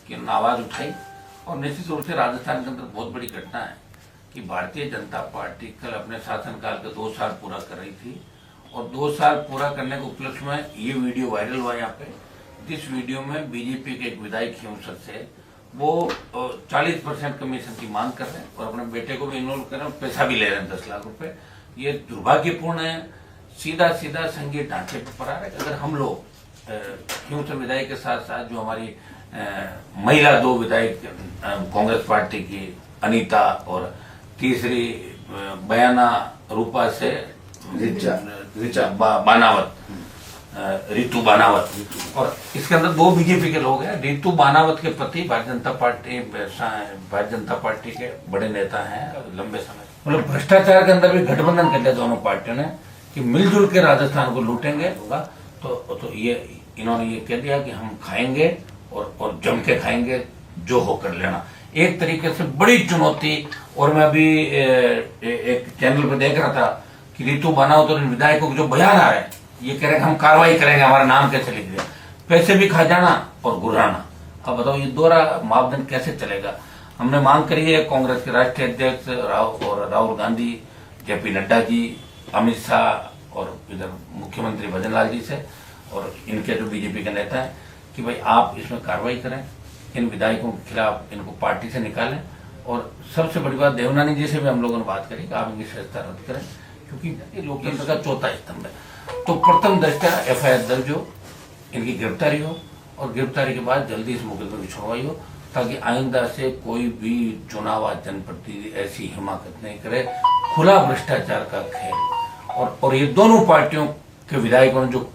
की आवाज उठाई। और निश्चित रूप से राजस्थान के अंदर बहुत बड़ी घटना है कि भारतीय जनता पार्टी कल अपने शासनकाल के 2 साल पूरा कर रही थी और 2 साल पूरा करने के उपलक्ष्य में ये वीडियो वायरल हुआ यहाँ पे। जिस वीडियो में बीजेपी के एक विधायक हिमसर से वो 40% कमीशन की मांग कर रहे हैं और अपने बेटे को भी इन्वॉल्व कर रहे हैं, पैसा भी ले रहे हैं 10 लाख रुपए। ये दुर्भाग्यपूर्ण है, सीधा सीधा संघीय ढांचे पर पड़ा है। अगर हम लोग हिमसर विधायक के साथ साथ जो हमारी महिला 2 विधायक कांग्रेस पार्टी की अनीता और तीसरी बयाना रूपा से बानावत, रितु बानावत, और इसके अंदर 2 बीजेपी के लोग हैं। रितु बानावत के प्रति भारतीय जनता पार्टी के बड़े नेता हैं लंबे समय, मतलब भ्रष्टाचार के अंदर भी गठबंधन कर लिया दोनों पार्टियों ने कि मिलजुल के राजस्थान को लूटेंगे होगा। तो ये इन्होंने ये कह दिया कि हम खाएंगे और जम के खाएंगे, जो होकर लेना। एक तरीके से बड़ी चुनौती। और मैं अभी एक चैनल पर देख रहा था कि रितु बानावत और विधायकों के जो बयान आ रहे हैं, ये कह रहे हैं हम कार्रवाई करेंगे, हमारा नाम कैसे लिख दिया, पैसे भी खा जाना और गुर्राना। अब बताओ ये दोहरा मापदंड कैसे चलेगा। हमने मांग करी है कांग्रेस के राष्ट्रीय अध्यक्ष राहुल गांधी, जेपी नड्डा जी, अमित शाह और इधर मुख्यमंत्री भजन लाल जी से और इनके जो बीजेपी के नेता हैं कि भाई आप इसमें कार्रवाई करें, इन विधायकों के खिलाफ इनको पार्टी से निकालें। और सबसे बड़ी बात देवनानी जी से भी हम लोगों ने बात करी कि आप इनकी सदस्यता रद्द करें, क्योंकि ये लोकतंत्र का चौथा स्तंभ है। तो प्रथम दृष्टया FIR दर्ज हो, इनकी गिरफ्तारी हो और गिरफ्तारी के बाद जल्दी इस मुकदमे की छुड़वाई हो, ताकि आइंदा से कोई भी चुनाव जनप्रतिनिधि ऐसी हिमाकत नहीं करे। खुला भ्रष्टाचार का खेल और ये दोनों पार्टियों के विधायकों ने जो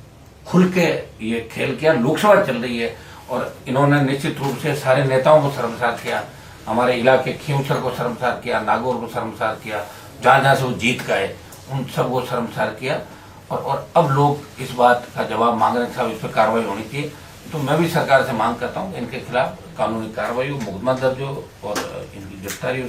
खुल के ये खेल किया। लोकसभा चल रही है और इन्होंने निश्चित रूप से सारे नेताओं को शर्मसार किया, हमारे इलाके खींवसर को शर्मसार किया, नागौर को शर्मसार किया, जहां जहां से वो जीत गए उन सबको शर्मसार किया। और अब लोग इस बात का जवाब मांग रहे हैं साहब इस पर कार्रवाई होनी चाहिए। तो मैं भी सरकार से मांग करता हूँ इनके खिलाफ कानूनी कार्रवाई हो, मुकदमा दर्ज हो और इनकी गिरफ्तारी हो,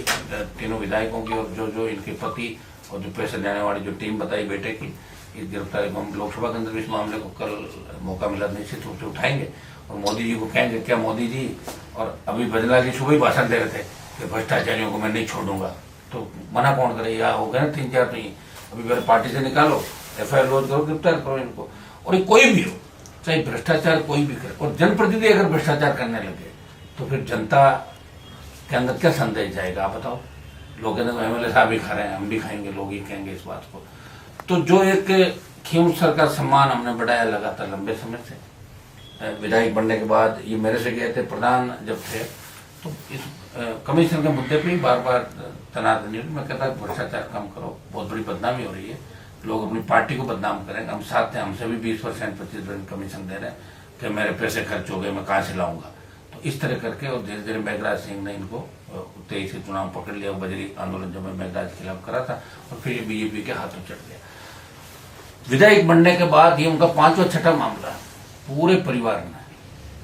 तीनों विधायकों की और जो इनके पति और जो पैसे लेने वाली जो टीम बताई बेटे की, इस गिरफ्तारी को हम लोकसभा के अंदर भी इस मामले को कल मौका मिला निश्चित रूप से उठाएंगे और मोदी जी को कहेंगे क्या मोदी जी। और अभी भजनला जी सुबह ही भाषण दे रहे थे कि भ्रष्टाचारियों को मैं नहीं छोड़ूंगा, तो मना कौन करे। या हो गए ना 3-4 तो ही अभी मेरे पार्टी से निकालो, FIR लॉन्च करो, गिरफ्तार करो इनको। और ये कोई भी हो, चाहे भ्रष्टाचार कोई भी करे, और जनप्रतिनिधि अगर भ्रष्टाचार करने लगे तो फिर जनता के अंदर क्या संदेश जाएगा आप बताओ। लोग कहते हैं MLA साहब भी खा रहे हैं, हम भी खाएंगे, लोग ही कहेंगे इस बात को। तो जो एक खींवसर का सम्मान हमने बढ़ाया लगातार लंबे समय से, विधायक बनने के बाद ये मेरे से गए थे, प्रधान जब थे तो इस कमीशन के मुद्दे पे ही बार बार तनाव नहीं। मैं कहता भ्रष्टाचार कम करो, बहुत बड़ी बदनामी हो रही है, लोग अपनी पार्टी को बदनाम करेंगे। हम साथ थे, हमसे भी 20% 25% कमीशन दे रहे हैं कि मेरे पैसे खर्च हो गए, मैं कहाँ से लाऊंगा। तो इस तरह करके और धीरे धीरे मेघराज सिंह ने इनको 23 के चुनाव पकड़ लिया। बजरी आंदोलन जब मैं मेघराज के खिलाफ करा था और फिर ये बीजेपी के हाथों चढ़ गया। विधायक बनने के बाद ये उनका 5वां 6ठा मामला, पूरे परिवार ने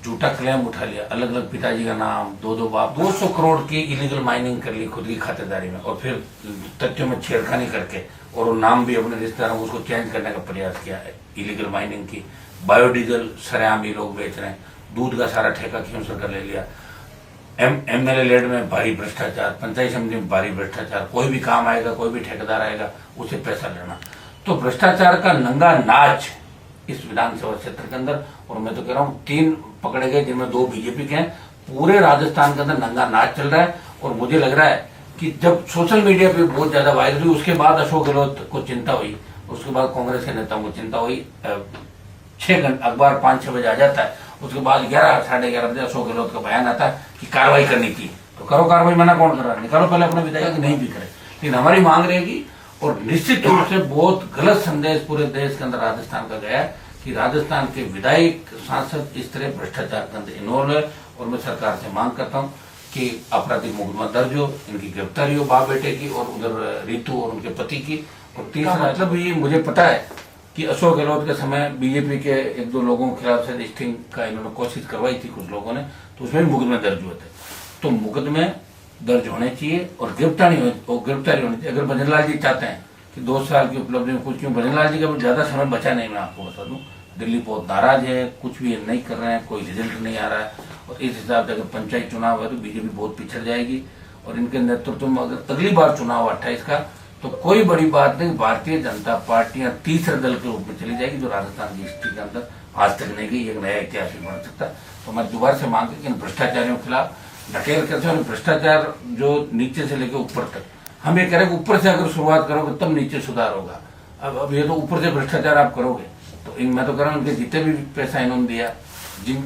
झूठा क्लेम उठा लिया, अलग अलग पिताजी का नाम, 2 बाप, 200 करोड़ की इलीगल माइनिंग कर ली खुद की खातेदारी में और फिर तथ्यों में छेड़खानी करके और वो नाम भी अपने रिश्तेदारों को उसको चेंज करने का प्रयास किया है इलीगल माइनिंग की। बायोडीजल सरेआम ही लोग बेच रहे हैं, दूध का सारा ठेका खींवसर कर ले लिया। MLA लेड में भारी भ्रष्टाचार, पंचायत समिति में भारी भ्रष्टाचार, कोई भी काम आएगा, कोई भी ठेकेदार आएगा उसे पैसा लेना। तो भ्रष्टाचार का नंगा नाच इस विधानसभा क्षेत्र के अंदर। और मैं तो कह रहा हूँ 3 पकड़े गए जिनमें 2 बीजेपी के हैं। पूरे राजस्थान के अंदर नंगा नाच चल रहा है और मुझे लग रहा है कि जब सोशल मीडिया पे बहुत ज्यादा वायरल हुई उसके बाद अशोक गहलोत को चिंता हुई, उसके बाद कांग्रेस के नेताओं को चिंता हुई। 6 घंटे अखबार 5-6 बजे आ जाता है, उसके बाद 11 साढ़े 11 बजे अशोक गहलोत का बयान आता है कि कार्रवाई करनी की। तो करो कार्रवाई, मना कौन कर रहा है, निकालो पहले अपने विधायक नहीं भी करे। लेकिन हमारी मांग रहेगी और निश्चित रूप से बहुत गलत संदेश पूरे देश के अंदर राजस्थान का गया है कि राजस्थान के विधायक सांसद इस तरह भ्रष्टाचार के अंदर इन्वॉल्व है। और मैं सरकार से मांग करता हूं कि आपराधिक मुकदमा दर्ज हो, इनकी गिरफ्तारी हो बाप बेटे की और उधर रितु और उनके पति की। और तीसरा मतलब ये मुझे पता है कि अशोक गहलोत के समय बीजेपी के 1-2 लोगों के खिलाफ से स्टिंग का इन्होंने कोशिश करवाई थी कुछ लोगों ने, तो उसमें भी मुकदमे दर्ज हुए थे। तो मुकदमे दर्ज होने चाहिए और गिरफ्तारी होनी चाहिए। अगर भजन लाल जी चाहते हैं कि 2 साल की उपलब्धि में कुछ, क्यों भजन लाल जी का ज्यादा समय बचा नहीं, मैं आपको बता दूं, दिल्ली बहुत नाराज है, कुछ भी नहीं कर रहे हैं, कोई रिजल्ट नहीं आ रहा है और इस हिसाब से अगर पंचायत चुनाव है तो बीजेपी बहुत पिछड़ जाएगी। और इनके नेतृत्व में अगर अगली बार चुनाव 28 का, तो कोई बड़ी बात नहीं, भारतीय जनता पार्टी तीसरे दल के रूप में चली जाएगी, जो राजस्थान की हिस्ट्री के अंदर आज तक नहीं गई। एक नया इतिहास भी बन सकता। तो मैं दोबारा से मांग कि इन भ्रष्टाचारियों के खिलाफ ढकेल करते हैं। भ्रष्टाचार जो नीचे से लेकर ऊपर तक, हम ये कह रहे हैं कि ऊपर से अगर शुरुआत करोगे तब नीचे सुधार होगा। अब ये तो ऊपर से भ्रष्टाचार आप करोगे तो मैं तो कह रहा हूँ इनके जितने भी पैसा इन्होंने दिया, जिन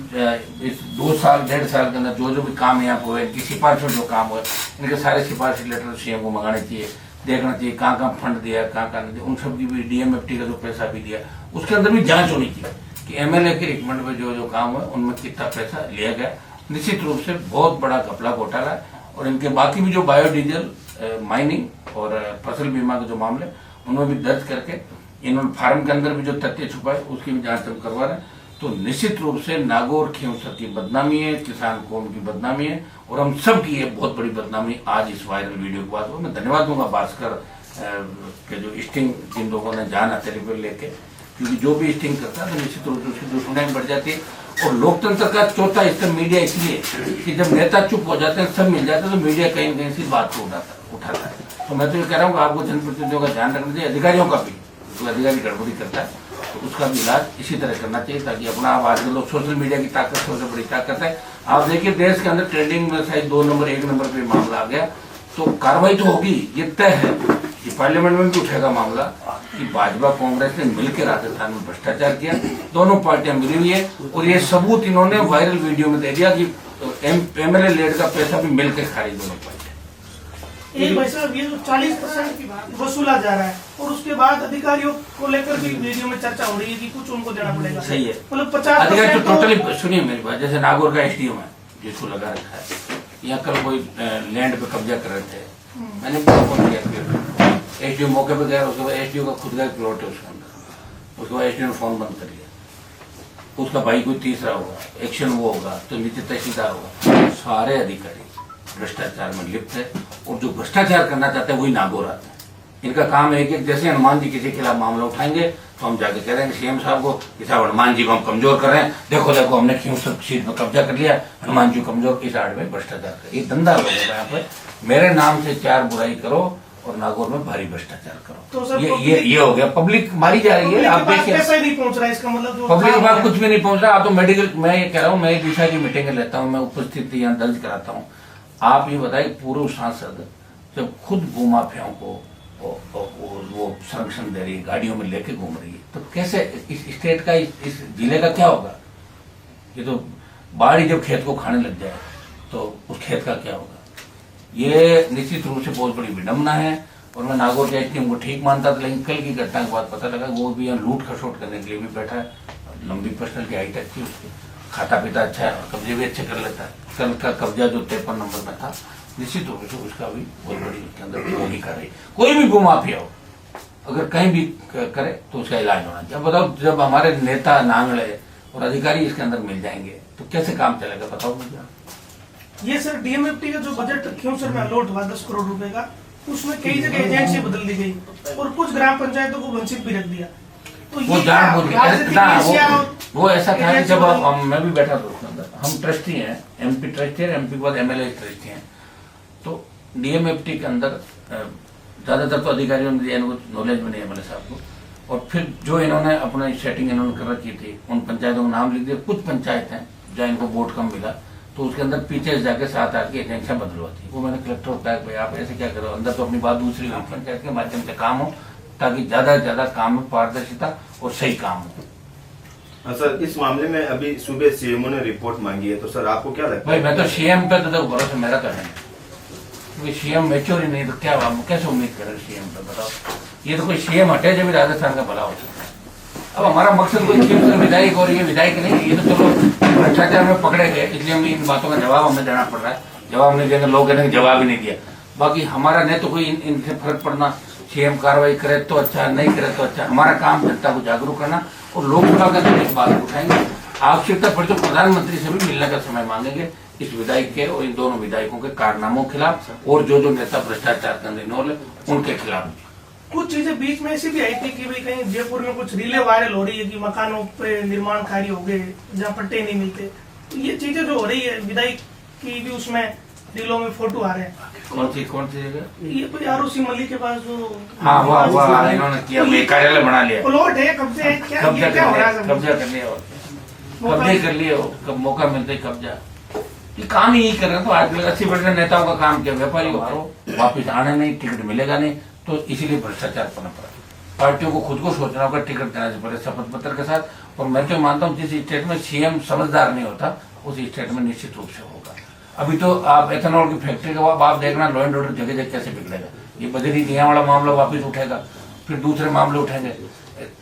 इस 2 साल 1.5 साल के अंदर जो भी काम यहाँ हुए, इनकी सिफारिश में जो काम हुए, इनके सारे सिफारिश लेटर सीएम को मंगाने चाहिए, देखना चाहिए कहाँ कहाँ फंड दिया, कहाँ कहाँ नहीं दिया। उन सब की भी डीएमएफटी का जो पैसा भी दिया उसके अंदर भी जांच होनी चाहिए कि एमएलए के रिकमेंड में जो जो काम हुआ उनमें कितना पैसा लिया गया। निश्चित रूप से बहुत बड़ा घपला घोटाला है। और इनके बाकी भी जो बायोडीजल, माइनिंग और फसल बीमा के जो मामले उनमें भी दर्ज करके इन्होंने फार्म के अंदर भी जो तथ्य छुपाए उसकी भी जांच हम करवा रहे हैं। तो निश्चित रूप से नागौर खींवसर की बदनामी है, किसान कौम की बदनामी है, और हम सब की ये बहुत बड़ी बदनामी आज इस वायरल वीडियो के बाद। मैं धन्यवाद दूंगा भास्कर के जो स्टिंग जिन लोगों ने जाना टेलीफोन लेके, क्योंकि जो भी स्टिंग करता है तो निश्चित रूप से उसकी दुश्मनी बढ़ जाती है। और लोकतंत्र का चौथा स्तर मीडिया इसलिए कि जब नेता चुप हो जाते हैं, सब मिल जाते हैं, तो मीडिया कहीं न कहीं से बात को उठाता है। तो मैं तो ये कह रहा हूँ कि आपको जनप्रतिनिधियों का ध्यान रखना चाहिए, अधिकारियों का भी, जो अधिकारी गड़बड़ी करता है तो उसका भी इलाज इसी तरह करना चाहिए, ताकि अपना आजकल लोग सोशल मीडिया की ताकत सबसे बड़ी ताकत है। आप देखिए देश के अंदर ट्रेंडिंग में शायद 2 नंबर 1 नंबर पे मामला आ गया, तो कार्रवाई तो होगी, ये तय है। ये पार्लियामेंट में भी उठेगा मामला कि भाजपा कांग्रेस ने मिलकर राजस्थान में भ्रष्टाचार किया, दोनों पार्टियां मिली हुई है। और ये सबूत इन्होंने वायरल वीडियो में दे दिया कि एमएलए लेड का पैसा भी मिलकर खारिज दोनों पार्टियां। एक भाई साहब ये जो 40% वसूला जा रहा है और उसके बाद अधिकारियों को लेकर भी वीडियो में चर्चा हो रही है कि कुछ उनको देना पड़ेगा। सही है, मतलब 50% तो टोटली सुनिए मेरी बात। जैसे नागौर का एसडीएम है जिसको लगा रखा है, यहाँ कल कोई लैंड पे कब्जा कर रहे थे, मैंने फोन किया, एसडीओ मौके पे गया, उसके बाद एसडीओ का खुद का प्लॉट है उसके अंदर, उसके बाद एसडीओ ने फोन बंद कर लिया। उसका भाई कोई तीसरा होगा, एक्शन वो होगा, तो नीचे तहसीलदार होगा, सारे अधिकारी भ्रष्टाचार में लिप्त है। और जो भ्रष्टाचार करना चाहते हैं वही नागौर आते हैं। इनका काम है कि जैसे हनुमान जी किसी के खिलाफ मामला उठाएंगे तो हम जाके कह रहे हैं सीएम साहब को कि साहब हनुमान जी को हम कमजोर कर रहे हैं, देखो देखो हमने खींवसर सीट में कब्जा कर लिया, हनुमान जी कमजोर, इस आड़ में भ्रष्टाचार कर, ये धंधा लोगों का यहाँ पे। मेरे नाम से 4 बुराई करो और नागौर में भारी भ्रष्टाचार करो, तो ये हो गया। पब्लिक मारी जा रही है, आप देखिए नहीं पहुंच रहा है, इसका मतलब पब्लिक के पास कुछ भी नहीं पहुंच रहा। आप तो मेडिकल, मैं ये कह रहा हूँ, मैं एक दिशा की मीटिंग लेता हूँ, मैं उपस्थिति यहाँ दर्ज कराता हूँ। आप ये बताइए, पूर्व सांसद जब खुद भूमाफियाओं को वो संरक्षण दे रही है, गाड़ियों में लेके घूम रही है, तो कैसे इस स्टेट का, इस जिले का क्या होगा? ये तो बाढ़ जब खेत को खाने लग जाए तो उस खेत का क्या होगा? ये निश्चित रूप से बहुत बड़ी विडम्बना है। और मैं नागौर के एसडीएम को ठीक मानता था, लेकिन कल की घटना के बाद पता लगा वो भी यहाँ लूट खसोट करने के लिए भी बैठा है। लंबी पर्सनल की हाइट अच्छी, उसकी खाता पीता अच्छा है और कब्जे भी अच्छे कर लेता है। कल का कब्जा जो 53 नंबर में था, निश्चित रूप से उसका भी बहुत बड़ी उसके अंदर भूमिका रही। कोई भी भूमाफिया हो, अगर कहीं भी करे तो उसका इलाज होना चाहिए। अब बताओ, जब हमारे नेता नांगड़े और अधिकारी इसके अंदर मिल जाएंगे तो कैसे काम चलेगा, बताओ मुझे। ये सर डीएमएफटी का जो बजट खींवसर में अलॉट हुआ 10 करोड़ रुपए का, उसमें कई जगह एजेंसी बदल दी गई और कुछ ग्राम पंचायतों को वंचित भी रख दिया। तो वो जानबूझ वो ऐसा था कि जब मैं भी बैठा था उसके अंदर, हम ट्रस्टी हैं, एमपी ट्रस्टी है, एमपी के बाद एमएलए ट्रस्टी हैं, तो डीएमएफटी के अंदर ज्यादातर तो अधिकारियों ने दिया, इनको नॉलेज में नहीं एमएलए साहब को। और फिर जो इन्होंने अपना सेटिंग इन्होंने कर रखी थी, उन पंचायतों का नाम लिख दिया। कुछ पंचायत हैं जहाँ इनको वोट कम मिला, तो उसके अंदर पीछे जाके 7-8 की एजेंसियां बदलवाती। वो मैंने कलेक्टर होता है, भाई आप ऐसे क्या करो, अंदर तो अपनी बात दूसरी हुई, पंचायत के माध्यम से काम हो, ताकि ज्यादा से ज्यादा काम में पारदर्शिता और सही काम हो। सर, इस मामले में अभी सुबह सीएमओ ने रिपोर्ट मांगी है, तो सर आपको क्या लगता है? भाई मैं तो सीएम पे तो भरोसा मेरा तो है, क्योंकि सीएम मैच्योर ही नहीं, तो क्या कैसे उम्मीद करें सीएम पे, बताओ। ये तो कोई सीएम हटे जब राजस्थान का भला हो सकता है। अब हमारा मकसद कोई विधायक और ये विधायक नहीं, ये तो चलो भ्रष्टाचार में पकड़े गए, इसलिए हमें इन बातों का जवाब हमें देना पड़ रहा है। जवाब नहीं देंगे, लोग कहते हैं जवाब ही नहीं दिया। बाकी हमारा नहीं तो कोई इनसे फर्क पड़ना, सीएम कार्रवाई करे तो अच्छा, नहीं करे तो अच्छा। हमारा काम जनता को जागरूक करना और लोकसभा का जब इस बात उठाएंगे, आवश्यकता पड़े तो प्रधानमंत्री से भी मिलने का समय मांगेंगे इस विधायक के और इन दोनों विधायकों के कारनामों के खिलाफ, और जो नेता भ्रष्टाचार करने इन्वॉल्व है उनके खिलाफ। कुछ चीजें बीच में ऐसी भी आई थी कि भाई कहीं जयपुर में कुछ रीले वायरल हो रही है कि मकानों पे निर्माण कार्य हो गए जहाँ पट्टे नहीं मिलते, ये चीजें जो हो रही है विधायक की भी उसमें रीलों में फोटो आ रहे हैं। कौन सी जगह? ये कोई आरोसी मल्ली के पास जो हाँ वाह इन्होंने किया, कार्यालय बना लिया, प्लॉट है, कब्जे है, क्या ये क्या हो रहा है? कब्जा कर लिया, कब्जे कर लिए, कब मौका मिलता है कब्जा। ये काम ही कर रहे हैं। तो आजकल 80% नेताओं का काम क्या, व्यापारी हो, वापिस आने नहीं, टिकट मिलेगा नहीं, तो इसीलिए भ्रष्टाचार पनप रहा है। पार्टियों को खुद को सोचना होगा टिकट देने से पहले शपथ पत्र के साथ। और मैं तो मानता हूँ जिस स्टेट में सीएम समझदार नहीं होता उस स्टेट में निश्चित रूप से होगा। अभी तो आप एथेनॉल की फैक्ट्री का आप देखना, लॉ एंड ऑर्डर जगह जगह कैसे बिगड़ेगा। ये बजरी दिया वाला मामला वापस उठेगा, फिर दूसरे मामले उठेंगे,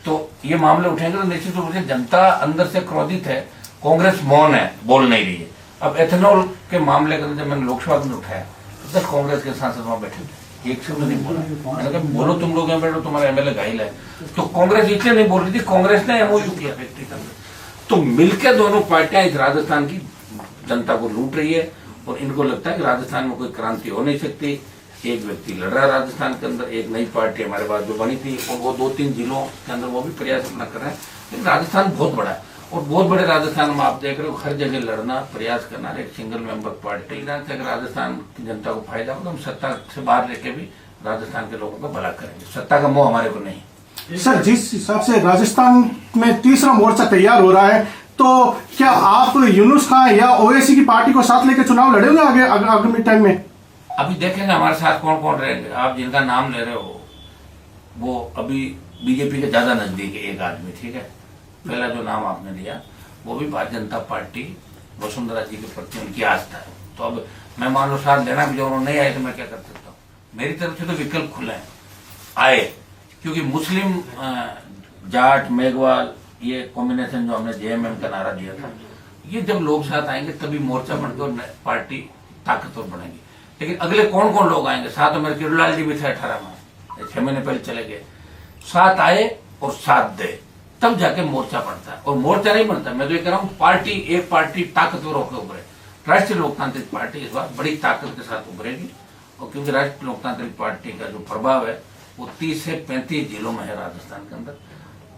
तो ये मामले उठेंगे तो निश्चित रूप से जनता अंदर से क्रोधित है। कांग्रेस मौन है, बोल नहीं रही है। अब एथेनॉल के मामले का जब मैंने लोकसभा में उठाया 10 कांग्रेस के सांसद वहां बैठे थे, एक शब्द नहीं बोला। मैंने कहा बोलो तुम लोग यहाँ बैठो, तुम्हारा एमएलए घायल है। तो कांग्रेस इसलिए नहीं बोल रही थी, कांग्रेस ने एमओयू किया फैक्ट्री के अंदर। तो मिलकर दोनों पार्टियां इस राजस्थान की जनता को लूट रही है और इनको लगता है कि राजस्थान में कोई क्रांति हो नहीं सकती। एक व्यक्ति लड़ रहा है राजस्थान के अंदर, एक नई पार्टी हमारे पास जो बनी थी और वो 2-3 जिलों के अंदर वो भी प्रयास अपना कर रहे हैं। लेकिन राजस्थान बहुत बड़ा है और बहुत बड़े राजस्थान में आप देख रहे हो हर जगह लड़ना, प्रयास करना, एक सिंगल मेंबर पार्टी ना अगर राजस्थान की जनता को फायदा हो तो हम सत्ता से बाहर लेके भी राजस्थान के लोगों का भला करेंगे। सत्ता का मोह हमारे को नहीं। सर, जिस हिसाब से राजस्थान में तीसरा मोर्चा तैयार हो रहा है, तो क्या आप यूनुस खान या ओवैसी की पार्टी को साथ लेकर चुनाव लड़ेंगे आगे आगामी टाइम में? अभी देखेंगे हमारे साथ कौन कौन रहेंगे। आप जिनका नाम ले रहे हो वो अभी बीजेपी के ज्यादा नजदीक है एक आदमी, ठीक है। पहला जो नाम आपने लिया वो भी भारतीय जनता पार्टी वसुंधरा जी के प्रति उनकी आस्था है। तो अब मैं मान लो साथ लेना भी जो उन्होंने नहीं आए तो मैं क्या कर सकता हूँ। मेरी तरफ से तो विकल्प खुले हैं, आए, क्योंकि मुस्लिम जाट मेघवाल ये कॉम्बिनेशन जो हमने जेएमएम का नारा दिया था, ये जब लोग साथ आएंगे तभी मोर्चा बनकर पार्टी ताकतवर बनेगी। लेकिन अगले कौन कौन लोग आएंगे साथ में? किरोलाल जी भी थे 18 में, 6 महीने पहले चले गए। साथ आए और साथ दे तब जाके मोर्चा बनता है, और मोर्चा नहीं बनता। मैं तो ये कह रहा हूँ पार्टी, एक पार्टी ताकतवर होकर उभरे। राष्ट्रीय लोकतांत्रिक पार्टी इस बार बड़ी ताकत के साथ उभरेगी, और क्योंकि राष्ट्रीय लोकतांत्रिक पार्टी का जो प्रभाव है वो 30 से 35 जिलों में है राजस्थान के अंदर।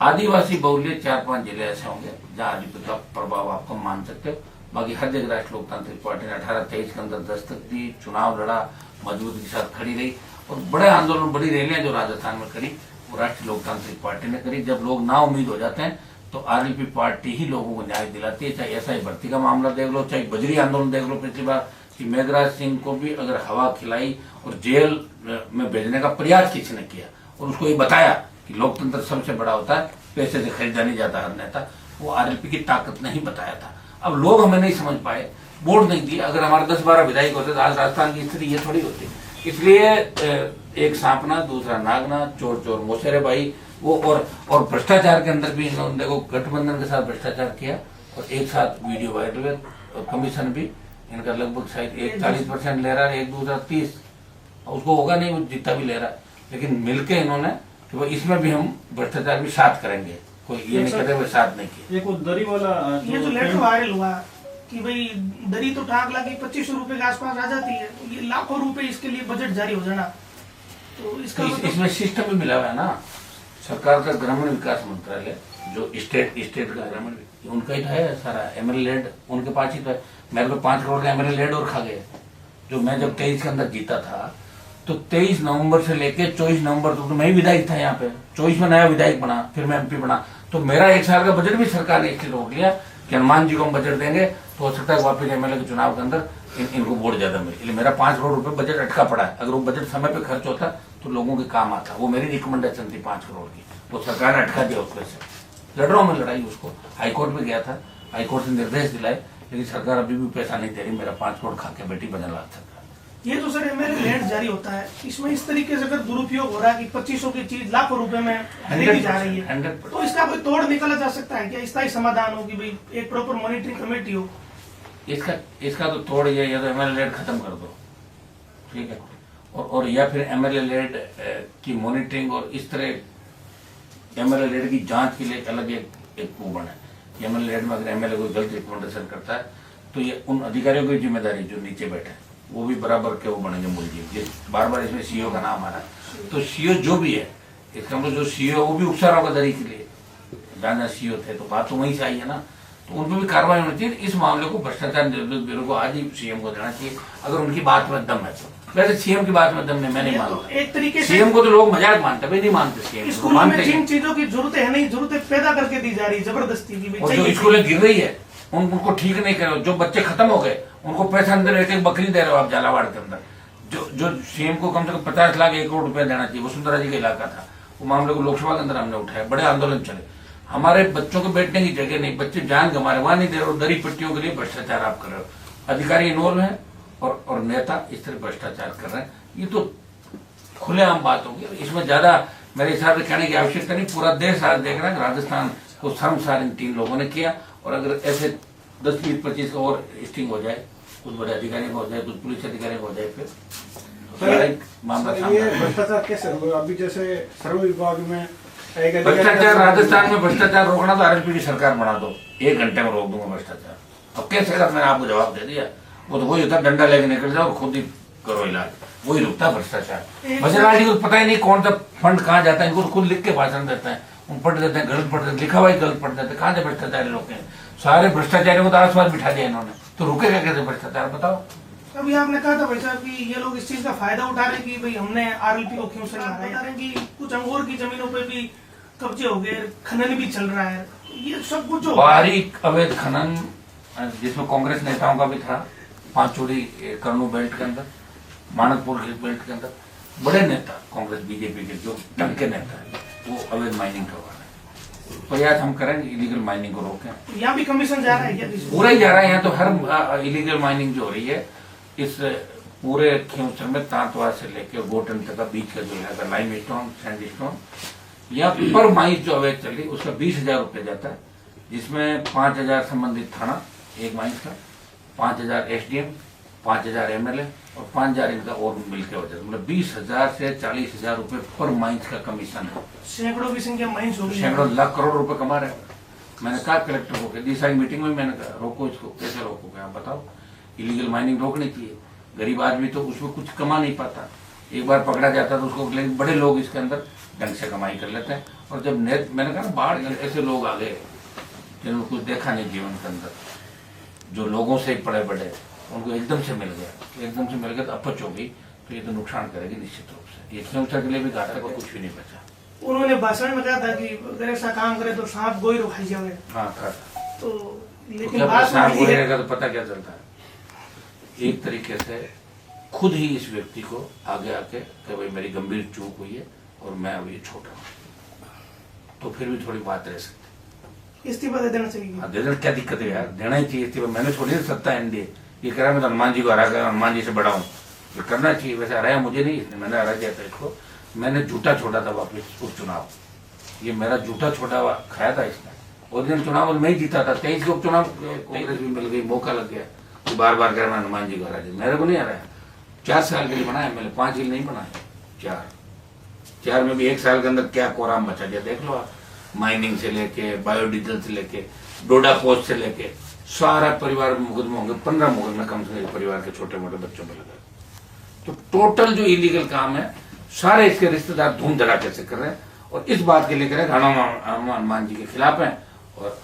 आदिवासी बहुल्य 4-5 जिले ऐसे होंगे जहां आरएलपी का प्रभाव आपको मान सकते हो। बाकी हर जगह राष्ट्रीय लोकतांत्रिक पार्टी ने 18-23 के अंदर दस्तक दी, चुनाव लड़ा, मजबूती के साथ खड़ी रही, और बड़े आंदोलन, बड़ी रैलियां जो राजस्थान में करी वो राष्ट्रीय लोकतांत्रिक पार्टी ने करी। जब लोग ना उम्मीद हो जाते हैं तो आरएलपी पार्टी ही लोगों को न्याय दिलाती है। चाहे ऐसा ही भर्ती का मामला देख लो, चाहे बजरी आंदोलन देख लो, पिछली बार कि मेघराज सिंह को भी अगर हवा खिलाई और जेल में भेजने का प्रयास किसी ने किया और उसको ये बताया कि लोकतंत्र सबसे बड़ा होता है, पैसे से खरीदा नहीं जाता हर नेता, वो आरएलपी की ताकत नहीं बताया था। अब लोग हमें नहीं समझ पाए, वोट नहीं दिए। अगर हमारे 10-12 विधायक होते तो आज राजस्थान की स्थिति ये थोड़ी होती। इसलिए एक सांपना दूसरा नागना, चोर चोर मोसेरे भाई वो। और भ्रष्टाचार के अंदर भी इन्होंने देखो गठबंधन के साथ भ्रष्टाचार किया और एक साथ वीडियो वायरल हुए। और कमीशन भी इनका लगभग शायद 40% ले रहा है, एक दूसरा 30, उसको होगा नहीं, वो जितना भी ले रहा है। लेकिन मिलके इन्होंने कि वो इसमें भी हम भ्रष्टाचार भी साथ करेंगे, कोई ये नहीं कहते हुए साथ नहीं किया। एक वो दरी वाला ये जो लेटर वायरल हुआ कि भाई दरी तो टाक लगी 2500 रुपए के आसपास आ जाती है, तो ये लाखों रुपए इसके लिए बजट जारी हो जाना, तो इसका इसमें सिस्टम भी मिला हुआ है ना। सरकार का ग्रामीण विकास मंत्रालय जो स्टेट का ग्रामीण उनका ही है सारा, एमएलए लैंड उनके पास ही तो है। मेरे को 5 करोड़ का एमएलए लैंड और खा गए। जो मैं जब 23 के अंदर जीता था तो 23 नवंबर से लेके 24 नवंबर तक तो मैं ही विधायक था यहाँ पे। 24 में नया विधायक बना, फिर मैं एमपी बना, तो मेरा 1 साल का बजट भी सरकार ने इसलिए रोक लिया कि हनुमान जी को हम बजट देंगे तो हो सकता है वापिस एमएलए के चुनाव के अंदर इनको वोट ज्यादा मिले। इसलिए मेरा 5 करोड़ रुपए बजट अटका पड़ा है। अगर वो बजट समय पे खर्च होता तो लोगों के काम आता। वो मेरी रिकमेंडेशन थी 5 करोड़ की, वो सरकार ने अटका दिया उस पैसे। लड़ रहा हूं मैं लड़ाई उसको, हाईकोर्ट में गया था, हाईकोर्ट से निर्देश दिलाए, लेकिन सरकार अभी भी पैसा नहीं दे रही। मेरा 5 करोड़ खा के बेटी बदल रहा था। ये तो सर एमएलए लैंड जारी होता है, इसमें इस तरीके से अगर दुरुपयोग हो रहा है कि 2500 की चीज लाखों रुपए में खरीदी जा रही है, 100%। तो इसका कोई तोड़ निकाला जा सकता है क्या? स्थायी समाधान हो कि भाई एक प्रॉपर मॉनिटरिंग कमेटी हो? इसका तो तोड़ ये, या तो एमएलए लैंड खत्म कर दो, ठीक है, और या फिर एमएलए लैंड की मॉनिटरिंग और इस तरह एमएलए लैंड की जांच के लिए अलग एक वो बना है। एमएलए लैंड में अगर एमएलए कोई गलत रिकमेंडेशन करता है तो ये उन अधिकारियों की जिम्मेदारी जो नीचे बैठे हैं वो भी बराबर के वो बनेंगे मुलजिम। ये बार बार इसमें सीईओ का नाम आ रहा है, तो सीईओ जो भी है, इसका मतलब जो सीईओ वो भी उपचारों का दरी के लिए जहाँ सीईओ थे, तो बात तो वहीं से आई है ना। तो तो उन पर भी कार्रवाई होनी चाहिए। इस मामले को भ्रष्टाचार निरोधक ब्यूरो को आज ही सीएम को देना चाहिए, अगर उनकी बात में दम है तो। वैसे सीएम की बात में दम नहीं, मैं नहीं मानता। एक तरीके से सीएम को तो लोग मजाक मानते, भाई नहीं मानते सीएम को, स्कूलों में मानते जिन हैं। चीजों की जरूरत है नहीं, जरूरतें पैदा करके दी जा रही है जबरदस्ती की। और जो स्कूलें गिर रही है उनको ठीक नहीं करे, जो बच्चे खत्म हो गए उनको पैसा अंदर एक बकरी दे रहे हो आप झालावाड़ के अंदर। जो सीएम को कम से कम 50 लाख 1 करोड़ रुपया देना चाहिए, वसुंधरा जी का इलाका था, वो मामले को लोकसभा के अंदर हमने उठाया, बड़े आंदोलन चले। हमारे बच्चों को बैठने की जगह नहीं, बच्चे जान गंवा रहे, वहां नहीं दे रहे हो, दरी पट्टियों के लिए भ्रष्टाचार आप कर रहे हो। अधिकारी इन्वॉल्व है और नेता इस तरह भ्रष्टाचार कर रहे हैं, ये तो खुलेआम बात होगी। इसमें ज्यादा मेरे हिसाब से कहने की आवश्यकता नहीं। पूरा देश आज देख रहा है कि राजस्थान को शर्मसार इन 3 लोगों ने किया, और अगर ऐसे 10, 20, 25 और स्टिंग हो जाए, कुछ बड़े अधिकारी को हो जाए, कुछ पुलिस अधिकारी को हो जाए, फिर मामला सर, ये भ्रष्टाचार कैसे होगा? अभी जैसे श्रम विभाग में एक अधिकारी भ्रष्टाचार, राजस्थान में भ्रष्टाचार रोकना तो आरएलपी की सरकार बना दो, 1 घंटे में रोक दूंगा भ्रष्टाचार। अब कैसे कर, मैंने आपको जवाब दे दिया। वो तो वही होता, डंडा लेके निकल जाओ और खुद ही करो इलाज, वही रुकता भ्रष्टाचार। भजनलाल जी को पता ही नहीं कौन सा फंड कहाँ जाता है, इनको खुद लिख के भाषण देते हैं, उन पढ़ देते हैं, गलत पढ़ देते हैं, लिखा हुआ ही गलत पढ़ देते हैं। कहाँ से भ्रष्टाचारी रोके? सारे भ्रष्टाचारियों को तो आसपास बिठा दिया इन्होंने, तो रुकेगा कैसे भ्रष्टाचार, बताओ। अभी आपने कहा था भाई साहब कि ये लोग इस चीज का फायदा उठा रहे हैं कि भाई हमने आरएलपी को क्यों सलाह बता रहे हैं कि कुछ अंगूर की जमीनों पे भी कब्जे हो गए, खनन भी चल रहा है, ये सब कुछ जो बारीक अवैध खनन, जिसमें कांग्रेस नेताओं का भी था, 5 चोरी कर्नू बेल्ट के अंदर, मानकपुर के बेल्ट के अंदर, बड़े नेता कांग्रेस बीजेपी के जो ढंग के नेता है, वो अवैध माइनिंग करवा रहे हैं। प्रयास हम करेंगे इलीगल माइनिंग को रोकें। यहाँ भी कमीशन जा रहा है क्या? पूरा ही जा रहा है यहाँ तो, हर इलीगल माइनिंग जो हो रही है इस पूरे खियोसर में, तांतवास से लेकर गोटन तक का बीच का जो है लाइम स्टोन, सैंड स्टोन, या पर माइंस जो अवैध चल रही उसका 20,000 रुपये जाता है, जिसमें 5,000 संबंधित थाना एक माइंस का, 5,000 एसडीएम, 5,000 एमएलए और 5,000 इनका और मिलकर हो जाता, मतलब 20,000 से 40,000 रुपये पर माइंस का कमीशन है। सैकड़ों की संख्या माइंस हो गई, सैकड़ों लाख करोड़ रुपए कमा रहे हैं। मैंने कहा कलेक्टर को, डी साइड मीटिंग में मैंने कहा रोको इसको, कैसे रोकोगे आप बताओ? इलीगल माइनिंग रोकनी चाहिए। गरीब आदमी तो उसमें कुछ कमा नहीं पाता, एक बार पकड़ा जाता तो उसको, लेकिन बड़े लोग इसके अंदर ढंग से कमाई कर लेते हैं। और जब मैंने कहा ना, बाढ़ ऐसे लोग आ गए जिन्होंने कुछ देखा नहीं जीवन के अंदर, जो लोगों से पड़े बड़े, उनको एकदम से मिल गया, एकदम से मिल गया तो अपच हो गई, तो ये तो नुकसान करेगी निश्चित रूप से। ये खियोसर के लिए भी घातक और कुछ भी नहीं बचा। उन्होंने भाषण में कहा था कि अगर ऐसा काम करे तो सांप गोई रो खाई जाओगे। हाँ था। तो लेकिन जब बात सांप वही है, गोरेगा तो पता क्या चलता है, एक तरीके से खुद ही इस व्यक्ति को आगे आके कि भाई मेरी गंभीर चूक हुई है और मैं अभी छोटा हूँ, तो फिर भी थोड़ी बात रह सकती। इस्तीफा दे देना चाहिए। हाँ, दे देना, क्या दिक्कत है यार, देना ही चाहिए इस्तीफा। मैंने छोड़ी ना सत्ता एनडीए, ये कह रहा मैं तो हनुमान जी को हरा कर हनुमान जी से बड़ा हूँ, ये करना चाहिए। वैसे हराया मुझे नहीं इसने, मैंने हरा दिया था इसको, मैंने झूठा छोड़ा था वापिस उपचुनाव, ये मेरा झूठा छोड़ा खाया था इसने। ओरिजिनल चुनाव मैं ही जीता था, 23 के उपचुनाव कांग्रेस भी मिल गई, मौका लग गया, तो बार बार कह रहा मैं हनुमान जी को हरा दिया। मेरे को नहीं हराया, 4 साल के लिए बनाया मैंने, 5 के लिए नहीं बनाया, 4 में भी 1 साल के अंदर क्या कोराम बचा दिया देख लो आप। माइनिंग से लेके, बायोडीजल से लेके, डोडा पोस्ट से लेके, सारा परिवार में मुकदमे होंगे, 15 मुकदमे कम से कम परिवार के छोटे मोटे बच्चों पर लगे। तो टोटल जो इलीगल काम है सारे इसके रिश्तेदार धूम धड़ाके से कर रहे हैं, और इस बात के लिए कह रहे हैं हनुमान जी के खिलाफ है। और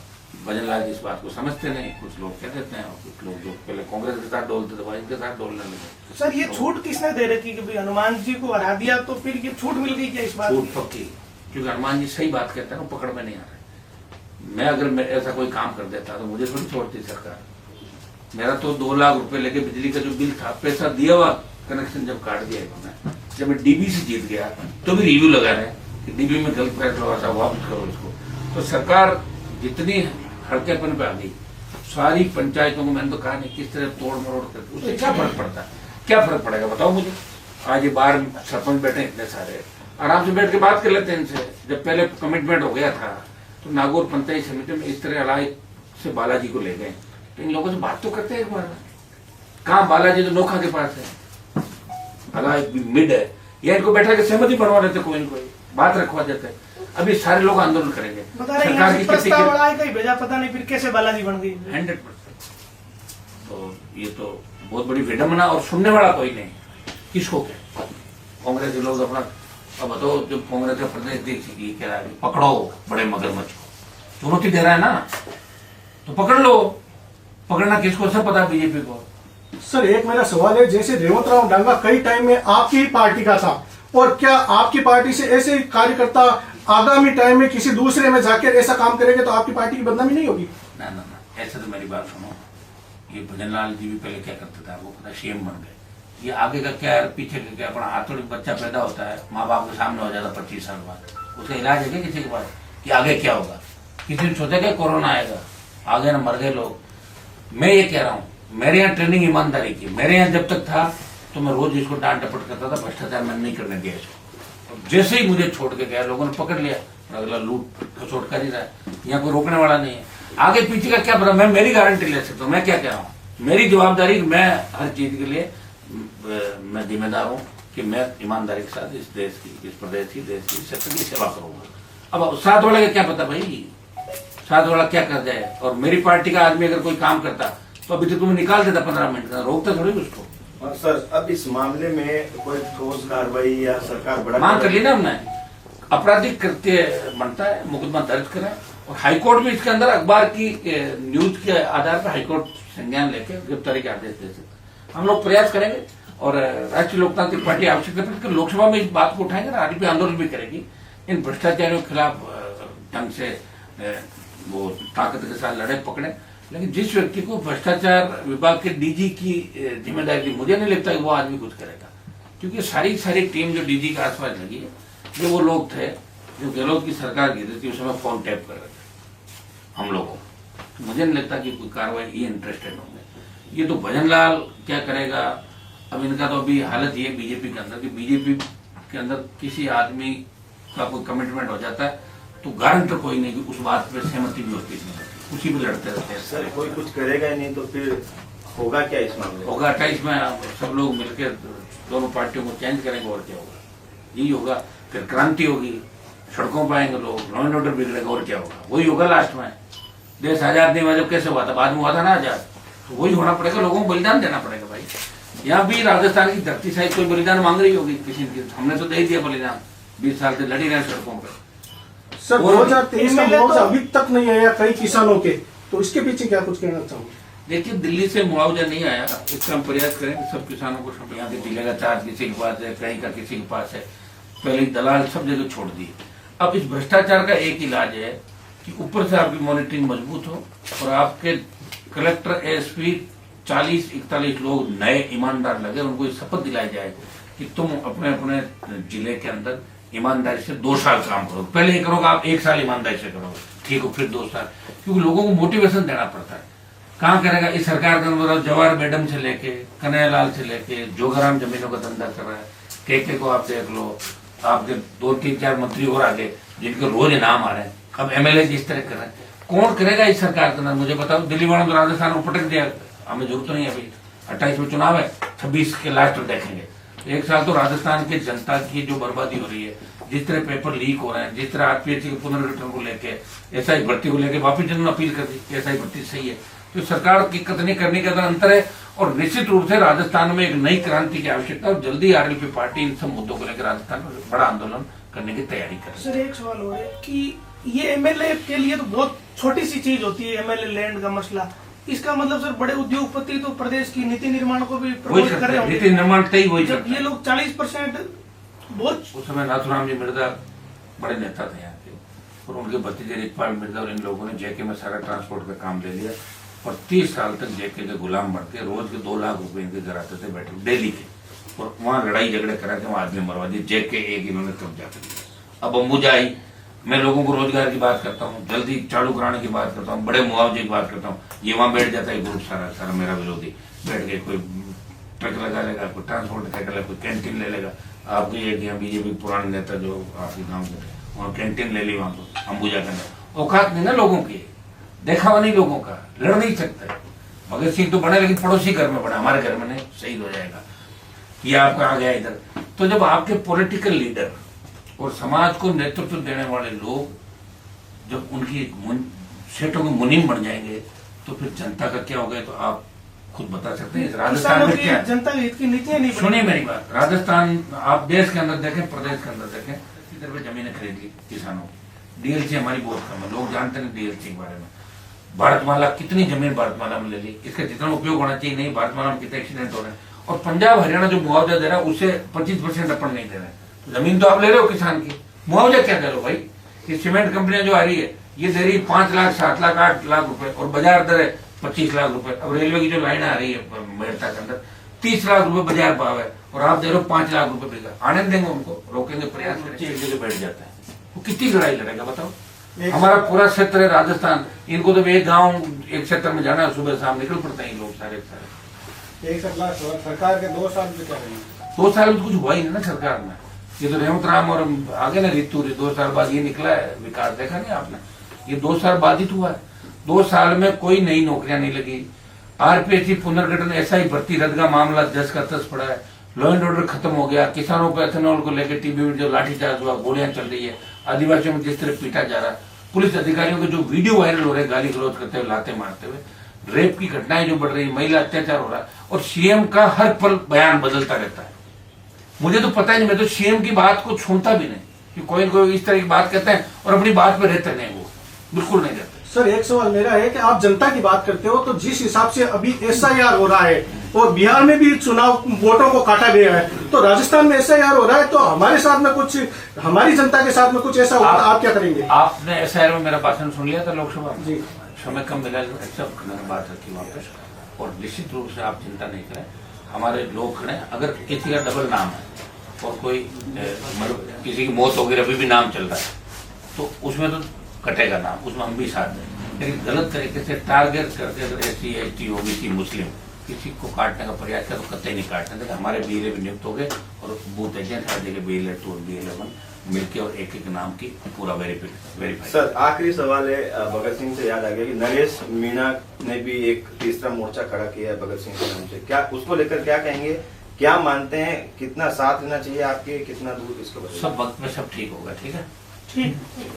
भजनलाल जी इस बात को समझते नहीं, कुछ लोग कह देते हैं, और कुछ लोग जो पहले कांग्रेस के साथ डोलते थे इनके साथ डोलने लगे। सर ये छूट किसने दे रखी कि भाई हनुमान जी को हरा दिया तो फिर ये छूट मिल गई क्या इस बात छूट की? पक्की, क्योंकि हनुमान जी सही बात कहते हैं, वो पकड़ में नहीं आ रहे। मैं अगर ऐसा कोई काम कर देता तो मुझे थोड़ी छोड़ती सरकार। मेरा तो 2 लाख रुपए लेके बिजली का जो बिल था, पैसा दिया हुआ, कनेक्शन जब काट दिया इन्होंने, जब मैं डीबी से जीत गया तो भी रिव्यू लगा रहे हैं कि डीबी में गलत फैसला हुआ था, वापस करो इसको। तो सरकार जितनी हड़केपन पे आ गई, सारी पंचायतों को मैंने तो कहा नहीं किस तरह तोड़ मरोड़ करके, उससे क्या फर्क पड़ता है? क्या फर्क पड़ेगा बताओ मुझे? आज ये बाहर सरपंच बैठे इतने सारे, आराम से बैठ के बात कर लेते हैं इनसे। जब पहले कमिटमेंट हो गया था तो नागौर पंचायत समिति में इस तरह अलाय से बालाजी को ले गए, तो इन लोगों से बात तो करते हैं एक बार। कहाँ बालाजी तो नोखा के पास है, अलाय मिड है, या इनको बैठा के सहमति बनवा देते, कोई कोई बात रखवा देते। अभी सारे लोग आंदोलन करेंगे, बता रहे हैं यहाँ से प्रस्ताव आया कहीं भेजा पता नहीं, फिर कैसे बालाजी बन गई? 100%। तो ये तो बहुत बड़ी विडम्बना, और सुनने वाला कोई नहीं। किसको क्या कांग्रेस के लोग अपना, अब बताओ जो कांग्रेस का प्रदेश देख कह रहा है पकड़ो बड़े मगरमच्छ को, चुनौती दे रहा है ना, तो पकड़ लो। पकड़ना किसको, सब पता बीजेपी को। सर एक मेरा सवाल है, जैसे रेवंत राव डांगा कई टाइम में आपकी ही पार्टी का था, और क्या आपकी पार्टी से ऐसे कार्यकर्ता आगामी टाइम में किसी दूसरे में जाकर ऐसा काम करेंगे तो आपकी पार्टी की बदनामी नहीं होगी? ना ना ना, ऐसे तो मेरी बात सुनो। ये भजनलाल जी भी पहले क्या करते थे आपको पता, सीएम बन गए। ये आगे का क्या है, पीछे का क्या, अपना हाथोड़ी बच्चा पैदा होता है, माँ बाप के सामने हो जाता 25 साल बाद, उसका इलाज है क्या किसी के पास कि आगे क्या होगा? किसी ने सोचा क्या कोरोना आएगा, आगे ना मर गए लोग। मैं ये कह रहा हूँ, मेरे यहाँ ट्रेनिंग ईमानदारी की, मेरे यहाँ जब तक था तो मैं रोज इसको डांट डपट करता था, भ्रष्टाचार मैंने नहीं करने दिया इसको। और जैसे ही मुझे छोड़ के गया, लोगों ने पकड़ लिया, अगला लूट खसोट कर ही रहा है, यहाँ कोई रोकने वाला नहीं है। आगे पीछे का क्या पता, मैं मेरी गारंटी ले सकता हूँ। मैं क्या कह रहा हूँ, मेरी जवाबदारी, मैं हर चीज के लिए मैं जिम्मेदार हूँ कि मैं ईमानदारी के साथ इस देश की, इस प्रदेश की, देश की क्षेत्र की सेवा करूंगा। अब साथ वाले का क्या पता भाई, साथ वाला क्या कर जाए। और मेरी पार्टी का आदमी अगर कोई काम करता तो अभी तो तुम्हें निकाल देता 15 मिनट का, रोकता थोड़ी उसको। और सर अब इस मामले में कोई ठोस कार्रवाई या सरकार बड़ा मांग कर ली ना हमने, आपराधिक कृत्य बनता है, मुकदमा दर्ज करें। और हाईकोर्ट में इसके अंदर अखबार की न्यूज के आधार पर हाईकोर्ट संज्ञान लेके गिरफ्तारी के आदेश दे सकते। हम लोग प्रयास करेंगे और राष्ट्रीय लोकतांत्रिक पार्टी आवश्यकता लोकसभा में इस बात को उठाएंगे, आरएलपी आंदोलन भी करेगी, इन भ्रष्टाचारियों के खिलाफ ढंग से वो ताकत के साथ लड़े पकड़े। लेकिन जिस व्यक्ति को भ्रष्टाचार विभाग के डीजी की जिम्मेदारी, मुझे नहीं लगता कि वो आदमी कुछ करेगा, क्योंकि सारी टीम जो डीजी के आसपास लगी है, जो वो लोग थे जो गहलोत की सरकार गिरी थी, उस समय फोन टैप कर रहे थे हम लोगों को। तो मुझे नहीं लगता कि कोई कार्रवाई ये इंटरेस्टेड होंगे। ये तो भजनलाल क्या करेगा, अब इनका तो अभी हालत ये बीजेपी के अंदर कि बीजेपी के अंदर किसी आदमी का कोई कमिटमेंट हो जाता है तो गारंटर कोई नहीं कि उस बात पे सहमति भी होती है, उसी पे लड़ते रहते हैं। सर कोई कुछ करेगा नहीं तो फिर होगा क्या इस मामले में? होगा 28 में सब लोग मिलकर दोनों पार्टियों को चेंज करेंगे, और क्या होगा, यही होगा। फिर क्रांति होगी, सड़कों पर आएंगे लोग, लॉ एंड ऑर्डर बिगड़ेगा, और क्या होगा, वही होगा लास्ट में। देश आजाद नहीं हुआ जब कैसे हुआ था, बाद में हुआ था ना आजाद, तो वही होना पड़ेगा, लोगों को बलिदान देना पड़ेगा भाई। यहाँ भी राजस्थान की धरती शायद कोई बलिदान मांग रही होगी किसी की, हमने तो दे दिया बलिदान, 20 साल से लड़ी रहे सड़कों पर। सर 2023 का मुआवजा अभी तक नहीं आया कई किसानों के, तो इसके पीछे क्या कुछ कहना चाहूंगा? देखिए दिल्ली से मुआवजा नहीं आया, इसका हम प्रयास करें कि सब किसानों को सब यहाँ से दिलेगा। चार्ज किसी के पास है, कहीं का किसी के पास है, पहले दलाल सब जगह छोड़ दिए। अब इस भ्रष्टाचार का एक इलाज है कि ऊपर से आपकी मॉनिटरिंग मजबूत हो और आपके कलेक्टर एसपी 40-41 लोग नए ईमानदार लगे, उनको शपथ दिलाई जाए कि तुम अपने अपने जिले के अंदर ईमानदारी से 2 साल काम करो। पहले ये करोगे आप 1 साल ईमानदारी से करोगे, ठीक हो, फिर 2 साल, क्योंकि लोगों को मोटिवेशन देना पड़ता है। कहाँ करेगा इस सरकार के अंदर, जवाहर मैडम से लेके कन्हैयालाल से लेके जोगाराम जमीनों का धंधा कर रहा है, के को आप देख लो, आपके 2-3-4 मंत्री और आगे जिनके रोज इनाम आ रहे हैं, अब एमएलए जिस तरह कर रहे हैं, कौन करेगा इस सरकार के अंदर? मुझे बताओ, दिल्ली वालों ने राजस्थान को पटक दिया, हमें जरूरत नहीं है अभी, 28 में चुनाव है, 26 के लास्ट में देखेंगे। 1 साल तो राजस्थान की जनता की जो बर्बादी हो रही है, जिस तरह पेपर लीक हो रहे हैं, जिस तरह आरपीएससी के पुनर्गठन को लेके, एसआई भर्ती को लेके वापिस जिन्होंने अपील कर दी एसआई भर्ती सही है, तो सरकार की कतनी करने के अंदर अंतर है। और निश्चित रूप से राजस्थान में एक नई क्रांति की आवश्यकता, और जल्दी आरएलपी पार्टी इन सब मुद्दों को लेकर राजस्थान में बड़ा आंदोलन करने की तैयारी कर। सर एक सवाल हो रहा है कि ये एमएलए के लिए तो बहुत छोटी सी चीज होती है एमएलए लैंड का मसला, इसका मतलब सर बड़े उद्योगपति तो प्रदेश की नीति निर्माण को भी प्रमोट कर रहे होंगे। नीति निर्माण तय वही जब ये लोग 40% बहुत, उस समय नाथुराम जी मिर्जा बड़े नेता थे यहाँ के, और उनके भतीजे रिकपाल मिर्जा और इन लोगों ने जेके में सारा ट्रांसपोर्ट का काम ले लिया, और 30 साल तक जेके के गुलाम बन के रोज के 2 लाख रुपए इनके घर आते थे बैठे डेली के, और वहां लड़ाई झगड़े करा के वहां आदमी मरवा दिए, जेके एक इन्होंने कब्जा कर लिया। अब अंबुजा आई, मैं लोगों को रोजगार की बात करता हूँ, जल्दी चालू कराने की बात करता हूँ, बड़े मुआवजे की बात करता हूँ, ये वहां बैठ जाता है ग्रुप सारा मेरा विरोधी बैठ के, कोई ट्रक लगा लेगा, कोई ट्रांसपोर्ट कर लेगा, कोई कैंटीन ले लेगा। आपकी एक यहाँ बीजेपी पुराने नेता जो आपके गाँव के थे, वहाँ कैंटीन ले ली वहां पर अंबुजा के अंदर। औकात नहीं ना लोगों की, देखावा नहीं लोगों का, लड़ नहीं सकते। भगत सिंह तो बने लेकिन पड़ोसी घर में बना, हमारे घर में नहीं, शहीद हो जाएगा, ये आपका आ गया इधर। तो जब आपके पॉलिटिकल लीडर और समाज को नेतृत्व देने वाले लोग जब उनकी सेठों के मुनीम बन जाएंगे तो फिर जनता का क्या होगा, तो आप खुद बता सकते हैं। राजस्थान में क्या जनता के हित की नीतियां नहीं, सुनिए मेरी बात, राजस्थान आप देश के अंदर देखें, प्रदेश के अंदर देखें, इधर पे जमीनें खरीद ली किसानों, डीएलसी हमारी बहुत कम है, लोग जानते नहीं डीएलसी के बारे में। भारतमाला कितनी जमीन भारतमाला में ले ली, इसका जितना उपयोग होना चाहिए नहीं, भारतमाला में कितने एक्सीडेंट हो रहे हैं। और पंजाब हरियाणा जो मुआवजा दे रहा है उससे 25% अपन नहीं दे रहे हैं। जमीन तो आप ले रहे हो किसान की, मुआवजा क्या दे रहे हो भाई? ये सीमेंट कंपनियां जो आ रही है ये दे रही 5 लाख 7 लाख 8 लाख रुपए, और बाजार दर है 25 लाख रुपए। अब रेलवे की जो लाइन आ रही है मेरता के अंदर 30 लाख रुपए बाजार भाव है, और आप दे रहे हो 5 लाख रुपए बीघा। आने देंगे उनको, रोकेंगे, प्रयास करेंगे, एक जगह बैठ जाता है, वो कितनी लड़ाई लड़ेगा बताओ? हमारा पूरा क्षेत्र है राजस्थान, इनको तो एक गांव एक क्षेत्र में जाना है, सुबह शाम निकल पड़ते हैं लोग सारे। सरकार के 2 साल में क्या करेंगे? 2 साल में तो कुछ हुआ ही नहीं ना सरकार में। ये तो रेवंत राम और आगे ना ऋतु 2 साल बाद ये निकला है विकास, देखा नहीं आपने? ये 2 साल बाद ही तो हुआ है। 2 साल में कोई नई नौकरियां नहीं लगी। आरपीएससी पुनर्गठन ऐसा ही भर्ती रद्द का मामला 10 का 10 पड़ा है। लॉ एंड ऑर्डर खत्म हो गया। किसानों पर एथेनॉल को लेकर टीबी में जो लाठीचार्ज हुआ, गोलियां चल रही है, आदिवासियों में जिस तरह पीटा जा रहा है, पुलिस अधिकारियों के जो वीडियो वायरल हो रहे हैं गाली गलौज करते हुए, लाते मारते हुए, रेप की घटनाएं जो बढ़ रही है, महिला अत्याचार हो रहा है, और सीएम का हर पल बयान बदलता रहता है। मुझे तो पता ही नहीं, मैं तो सीएम की बात को सुनता भी नहीं कि कोई न कोई इस तरह की बात कहते हैं और अपनी बात पे रहते नहीं, वो बिल्कुल नहीं रहते। सर एक सवाल मेरा है कि आप जनता की बात करते हो, तो जिस हिसाब से अभी एसआईआर हो रहा है और बिहार में भी चुनाव वोटों को काटा गया है, तो राजस्थान में एसआईआर हो रहा है, तो हमारे साथ में कुछ, हमारी जनता के साथ में कुछ ऐसा होगा, आप क्या करेंगे? आपने एसआईआर में मेरा भाषण सुन लिया था लोकसभा में? जी। समय कम मिला, अच्छा मैंने बात रखी वहां पे, और निश्चित रूप से आप चिंता नहीं करें, हमारे लोग खड़े। अगर किसी का डबल नाम है और कोई मतलब किसी की मौत हो गई, अभी भी नाम चल रहा है, तो उसमें तो कटेगा नाम, उसमें हम भी साथ दें। लेकिन गलत तरीके से टारगेट करके अगर SC ST OBC मुस्लिम किसी को काटने का प्रयास किया तो कतई नहीं काटने देंगे। हमारे BLA भी नियुक्त हो गए और बूथ एजेंट हर जगह BLA 2 और BLA 1 मिलकर और एक नाम की पूरा वेरीफाई। सर आखिरी सवाल है, भगत सिंह से याद आ गया कि नरेश मीणा ने भी एक तीसरा मोर्चा खड़ा किया है भगत सिंह के नाम से, क्या उसको लेकर क्या कहेंगे? क्या मानते हैं, कितना साथ लेना चाहिए आपके, कितना दूर इसको? सब वक्त में सब ठीक होगा। ठीक है, ठीक।